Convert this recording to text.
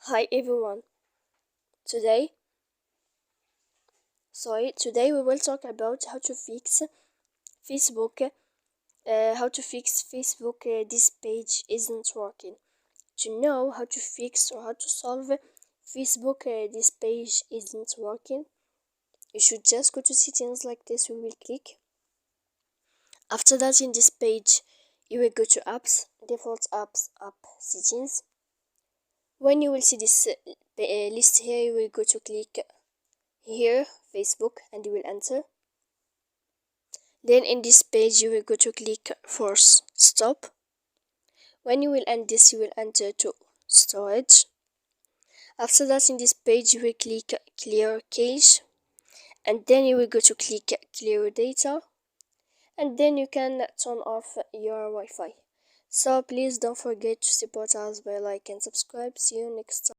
Hi everyone. Today, today we will talk about how to fix Facebook. How to fix Facebook. This page isn't working. To know how to fix or how to solve Facebook. This page isn't working. You should just go to settings like this. We will click. After that, in this page, you will go to apps, default apps, app settings. When you will see this list here, you will go to click here Facebook and you will enter. Then in this page you will go to click force stop. When you will end this, you will enter to storage. After that, in this page you will click clear cache, and then you will go to click clear data, and then you can turn off your Wi-Fi. So please don't forget to support us by like and subscribe. See you next time.